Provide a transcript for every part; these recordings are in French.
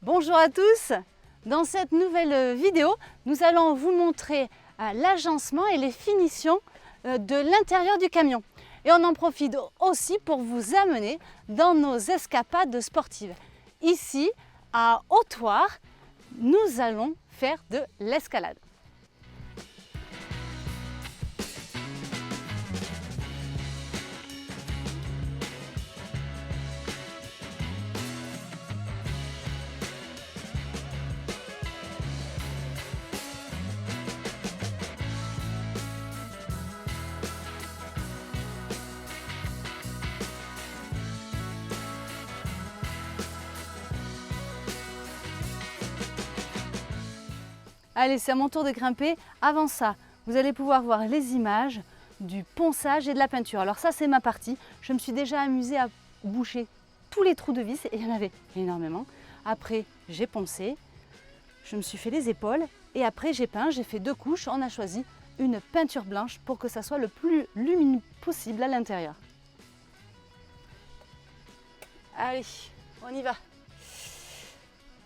Bonjour à tous. Dans cette nouvelle vidéo, nous allons vous montrer l'agencement et les finitions de l'intérieur du camion. Et on en profite aussi pour vous amener dans nos escapades sportives. Ici, à Hautoire, nous allons faire de l'escalade. Allez, c'est à mon tour de grimper. Avant ça, vous allez pouvoir voir les images du ponçage et de la peinture. Alors ça, c'est ma partie. Je me suis déjà amusée à boucher tous les trous de vis et il y en avait énormément. Après, j'ai poncé, je me suis fait les épaules et après, j'ai peint. J'ai fait 2 couches. On a choisi une peinture blanche pour que ça soit le plus lumineux possible à l'intérieur. Allez, on y va.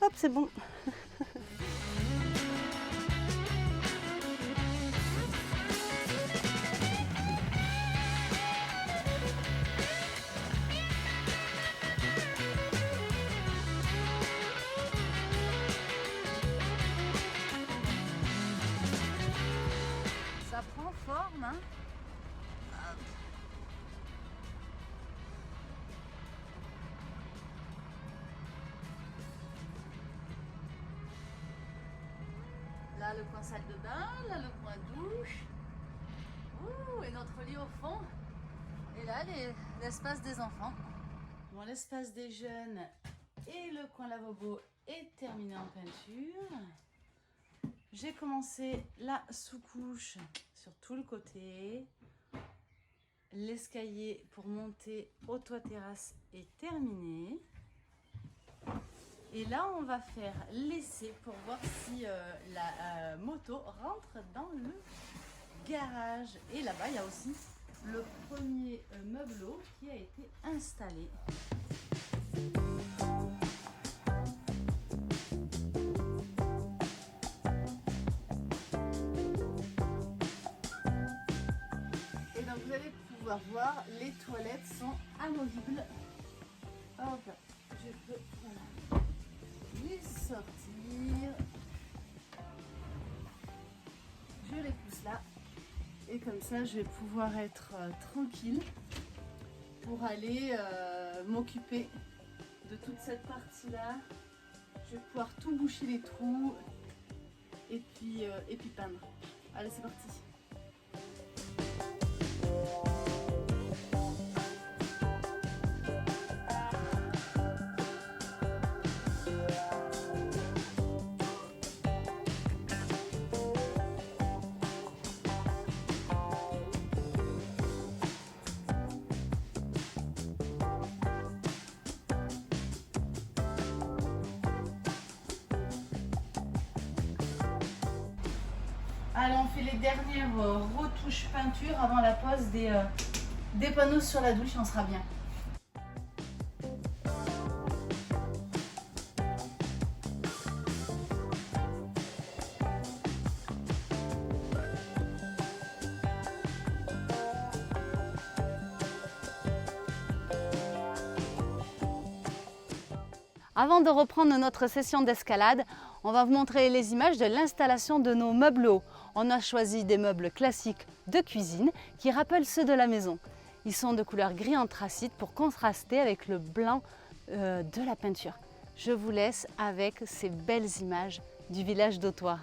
Hop, c'est bon. Ça prend forme, hein? Là, le coin salle de bain, là, le coin douche. Ouh, et notre lit au fond. Et là, l'espace des enfants. Bon, l'espace des jeunes et le coin lavabo est terminé en peinture. J'ai commencé la sous-couche sur tout le côté. L'escalier pour monter au toit terrasse est terminé. Et là, on va faire l'essai pour voir si la moto rentre dans le garage. Et là-bas, il y a aussi le premier meubleau qui a été installé. Et donc, vous allez pouvoir voir, les toilettes sont amovibles. Hop, je peux les sortir. Je les pousse là. Et comme ça, je vais pouvoir être tranquille pour aller m'occuper de toute cette partie-là. Je vais pouvoir tout boucher les trous et puis peindre. Allez, c'est parti. Allez, on fait les dernières retouches peinture avant la pose des panneaux sur la douche, on sera bien. Avant de reprendre notre session d'escalade, on va vous montrer les images de l'installation de nos meubles. On a choisi des meubles classiques de cuisine qui rappellent ceux de la maison. Ils sont de couleur gris anthracite pour contraster avec le blanc de la peinture. Je vous laisse avec ces belles images du village d'Hautoire.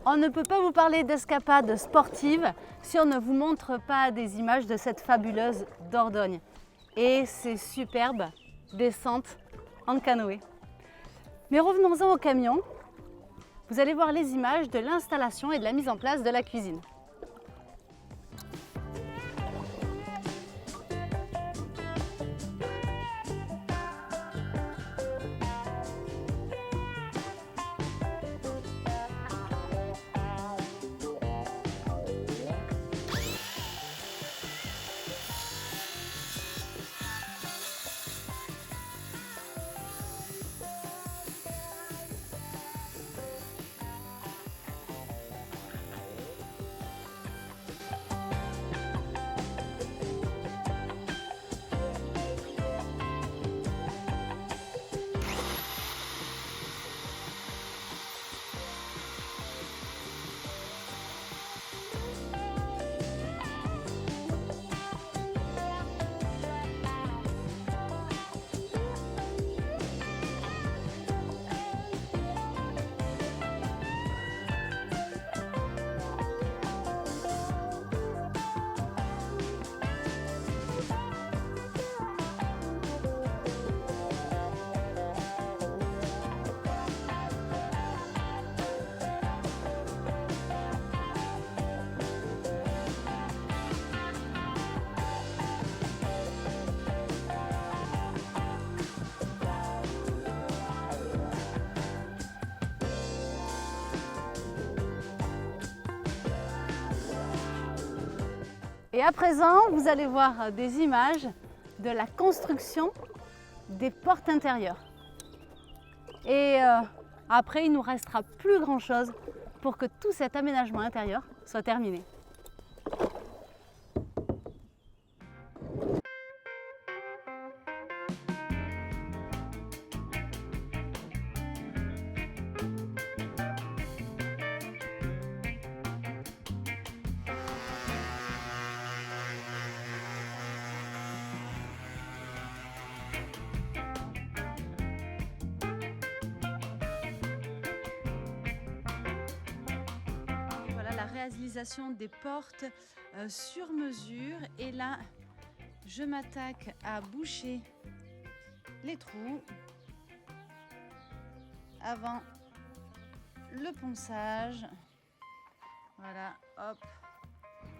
On ne peut pas vous parler d'escapade sportive si on ne vous montre pas des images de cette fabuleuse Dordogne. et ces superbes descentes en canoë. Mais revenons-en au camion. Vous allez voir les images de l'installation et de la mise en place de la cuisine. Et à présent, vous allez voir des images de la construction des portes intérieures. Et après, il ne nous restera plus grand chose pour que tout cet aménagement intérieur soit terminé. Réalisation des portes sur mesure, et là je m'attaque à boucher les trous avant le ponçage. Voilà, hop,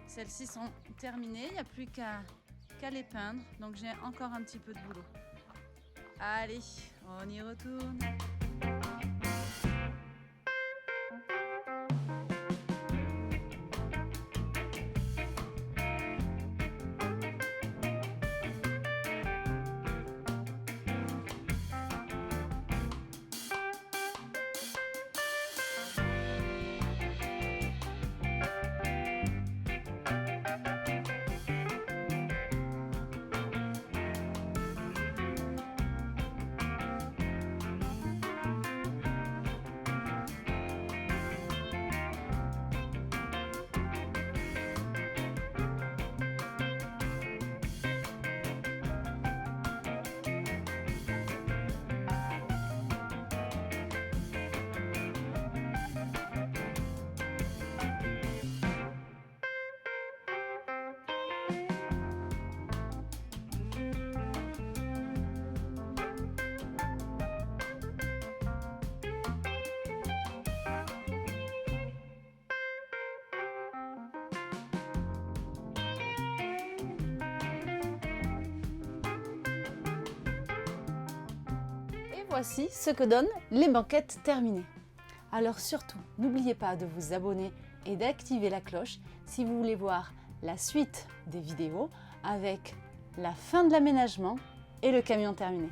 celles-ci sont terminées, il n'y a plus qu'à les peindre, donc j'ai encore un petit peu de boulot. Allez, on y retourne. Voici ce que donnent les banquettes terminées. Alors surtout, n'oubliez pas de vous abonner et d'activer la cloche si vous voulez voir la suite des vidéos avec la fin de l'aménagement et le camion terminé.